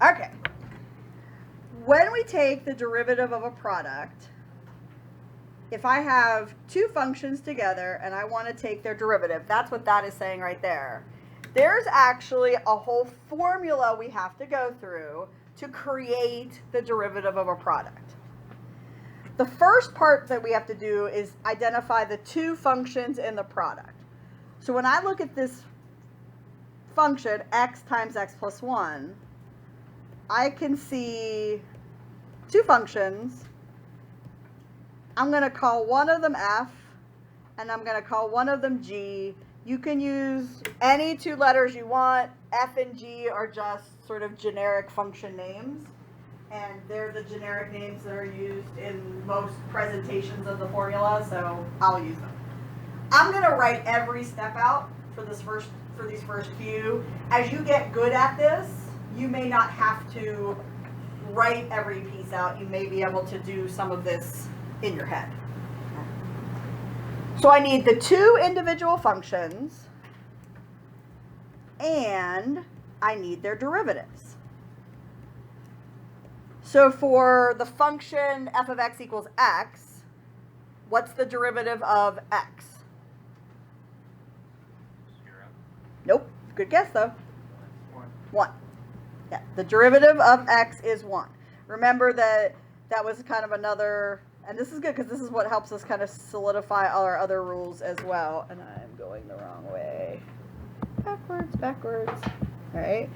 Okay. When we take the derivative of a product, if I have two functions together and I want to take their derivative, that's what that is saying right there. There's actually a whole formula we have to go through to create the derivative of a product. The first part that we have to do is identify the two functions in the product. So when I look at this function, x times x plus 1, I can see two functions. I'm going to call one of them f, and I'm going to call one of them g. You can use any two letters you want. F and g are just sort of generic function names, and they're the generic names that are used in most presentations of the formula, so I'll use them. I'm going to write every step out for these first few. As you get good at this, you may not have to write every piece out. You may be able to do some of this in your head. So I need the two individual functions, and I need their derivatives. So for the function f of x equals x, what's the derivative of x? 0. Nope. Good guess, though. 1. 1. Yeah, the derivative of x is 1. Remember that was kind of another, and this is good because this is what helps us kind of solidify all our other rules as well. And I'm going the wrong way. Backwards. All right.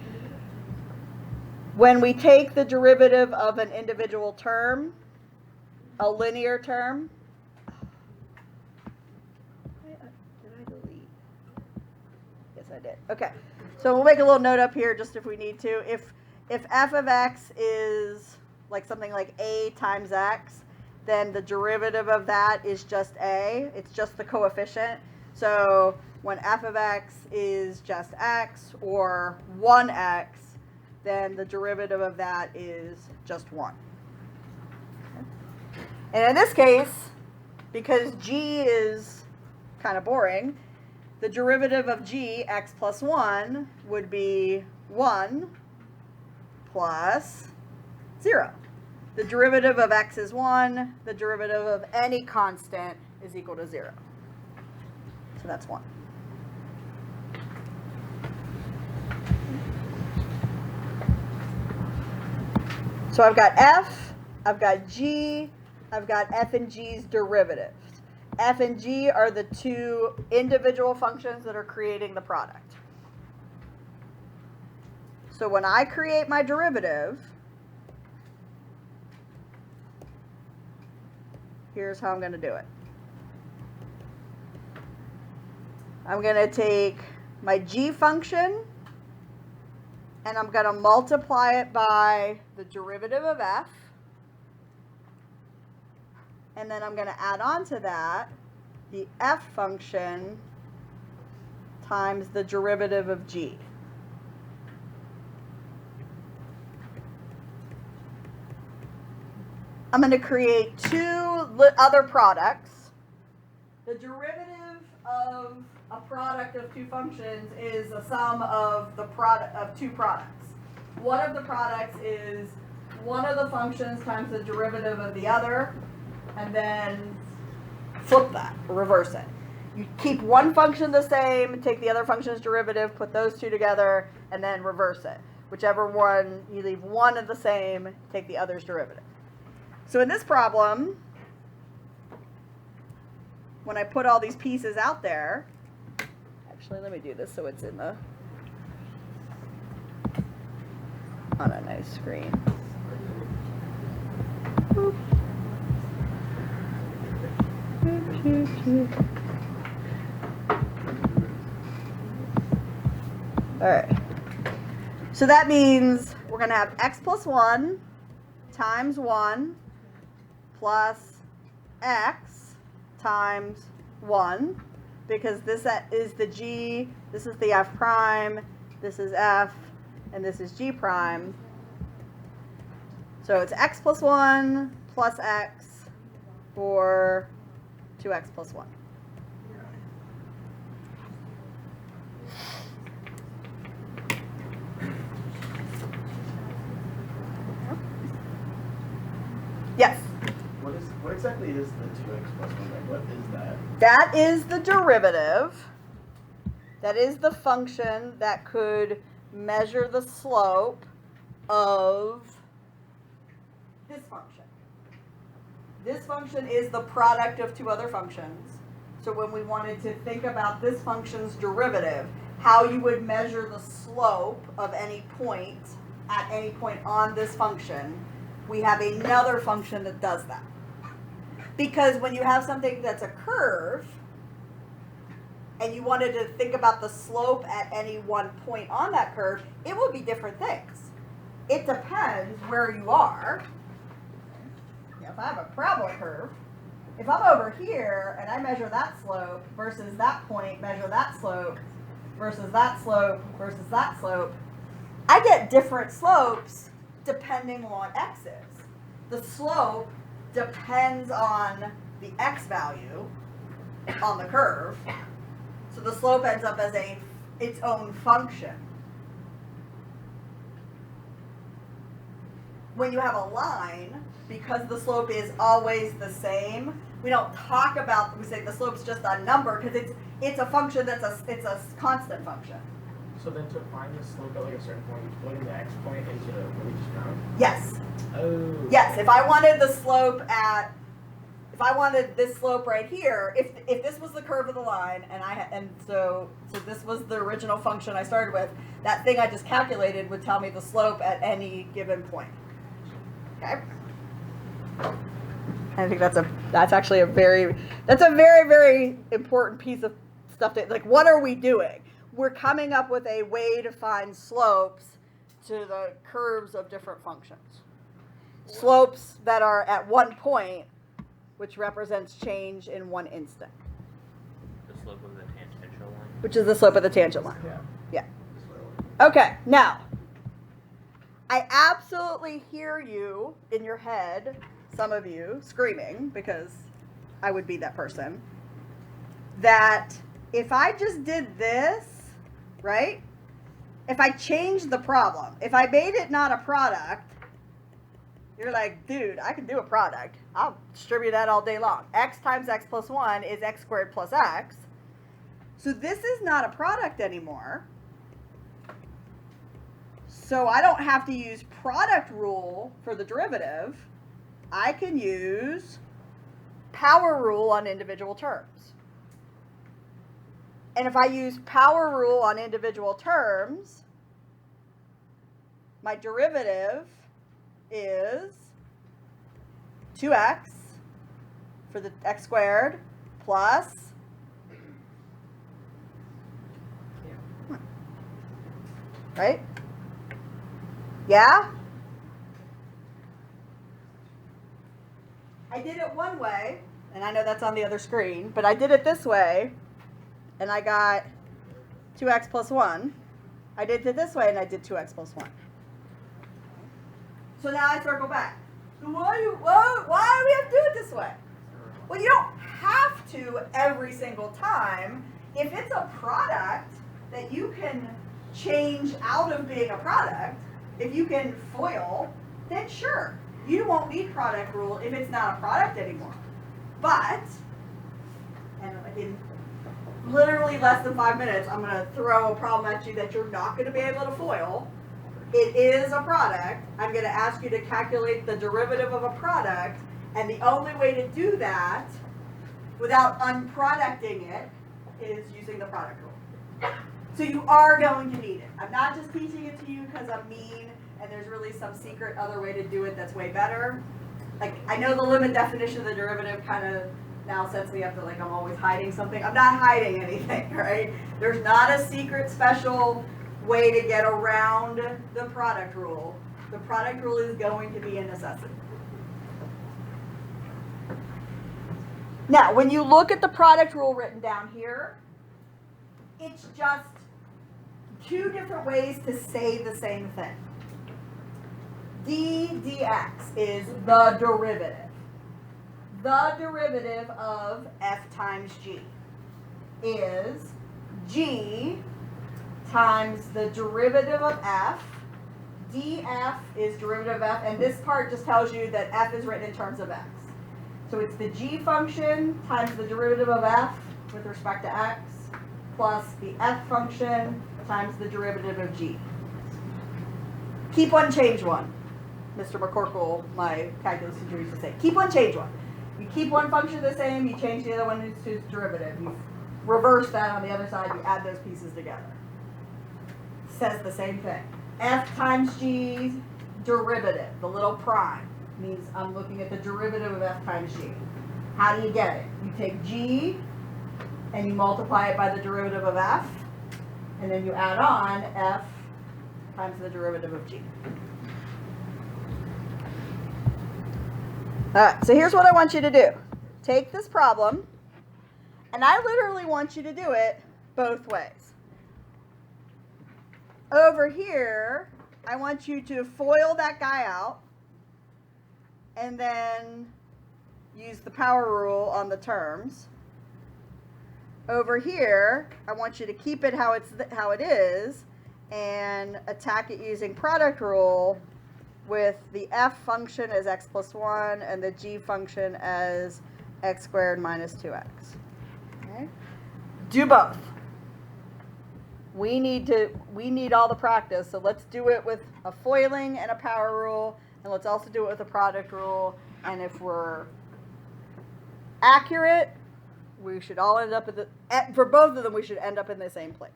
When we take the derivative of an individual term, a linear term, did I delete? Yes, I did. Okay. So we'll make a little note up here just if we need to. If f of x is like something like a times x, then the derivative of that is just a. It's just the coefficient. So when f of x is just x or 1x, then the derivative of that is just 1. And in this case, because g is kind of boring, the derivative of g, x plus 1, would be 1 plus 0. The derivative of x is 1. The derivative of any constant is equal to 0. So that's 1. So I've got f, I've got g, I've got f and g's derivatives. F and g are the two individual functions that are creating the product. So when I create my derivative, here's how I'm going to do it. I'm going to take my g function, and I'm going to multiply it by the derivative of f. And then I'm going to add on to that the f function times the derivative of g. I'm going to create two other products. The derivative of a product of two functions is a sum of the product of two products. One of the products is one of the functions times the derivative of the other, and then flip that, reverse it. You keep one function the same, take the other function's derivative, put those two together, and then reverse it. Whichever one, you leave one of the same, take the other's derivative. So in this problem, when I put all these pieces out there, actually let me do this so it's in the, on a nice screen. Boop. All right. So that means we're going to have x plus 1 times 1 plus x times 1, because this is the g, this is the f prime, this is f, and this is g prime. So it's x plus 1 plus x for 2x plus 1. Yes. What exactly is the 2x plus 1? Like, what is that? That is the derivative. That is the function that could measure the slope of this function. This function is the product of two other functions. So when we wanted to think about this function's derivative, how you would measure the slope of any point at any point on this function, we have another function that does that. Because when you have something that's a curve, and you wanted to think about the slope at any one point on that curve, it will be different things. It depends where you are. You know, if I have a parabola curve, if I'm over here and I measure that slope versus that point, measure that slope versus that slope versus that slope, I get different slopes depending on what x is. The slope depends on the x value on the curve. So the slope ends up as its own function. When you have a line, because the slope is always the same, we don't talk about, we say the slope's just a number because it's a function it's a constant function. So then to find the slope at like a certain point, you plug in the x point into what we just found? Yes. Oh. Yes, if I wanted the slope if I wanted this slope right here, if this was the curve of the line, and so this was the original function I started with, that thing I just calculated would tell me the slope at any given point. Okay. I think that's actually a very very important piece of stuff. Like, what are we doing? We're coming up with a way to find slopes to the curves of different functions. Slopes that are at one point, which represents change in one instant. The slope of the tangential line? Which is the slope of the tangent line. Yeah. Okay, now, I absolutely hear you in your head, some of you, screaming, because I would be that person, that if I just did this, right? If I changed the problem, if I made it not a product, you're like, dude, I can do a product. I'll distribute that all day long. X times x plus 1 is x squared plus x. So this is not a product anymore. So I don't have to use product rule for the derivative. I can use power rule on individual terms. And if I use power rule on individual terms, my derivative is 2x for the x squared plus right? Yeah? I did it one way, and I know that's on the other screen, but I did it this way, and I got 2x plus 1. I did it this way, and I did 2x plus 1. So now I circle back. So why do we have to do it this way? Well, you don't have to every single time. If it's a product that you can change out of being a product, if you can FOIL, then sure, you won't need product rule if it's not a product anymore. But, and in literally less than 5 minutes, I'm going to throw a problem at you that you're not going to be able to FOIL. It is a product. I'm going to ask you to calculate the derivative of a product, and the only way to do that without unproducting it is using the product rule. So you are going to need it. I'm not just teaching it to you because I'm mean and there's really some secret other way to do it that's way better. Like, I know the limit definition of the derivative kind of now sets me up to like I'm always hiding something. I'm not hiding anything, right? There's not a secret special way to get around the product rule. The product rule is going to be a necessity. Now, when you look at the product rule written down here, it's just two different ways to say the same thing. D dx is the derivative. The derivative of f times g is g times the derivative of f df is derivative of f, and this part just tells you that f is written in terms of x. So it's the g function times the derivative of f with respect to x plus the f function times the derivative of g. Keep one, change one. Mr. McCorkle, my calculus teacher, used to say, keep one, change one. You keep one function the same, you change the other one to its derivative. You reverse that on the other side, you add those pieces together. Says the same thing. F times g derivative, the little prime, means I'm looking at the derivative of f times g. How do you get it? You take g and you multiply it by the derivative of f, and then you add on f times the derivative of g. Alright, so here's what I want you to do. Take this problem, and I literally want you to do it both ways. Over here, I want you to FOIL that guy out, and then use the power rule on the terms. Over here, I want you to keep it how it is, and attack it using product rule with the f function as x plus 1 and the g function as x squared minus 2x. Okay? Do both. We need all the practice, so let's do it with a foiling and a power rule, and let's also do it with a product rule, and if we're accurate, we should all end up for both of them, we should end up in the same place.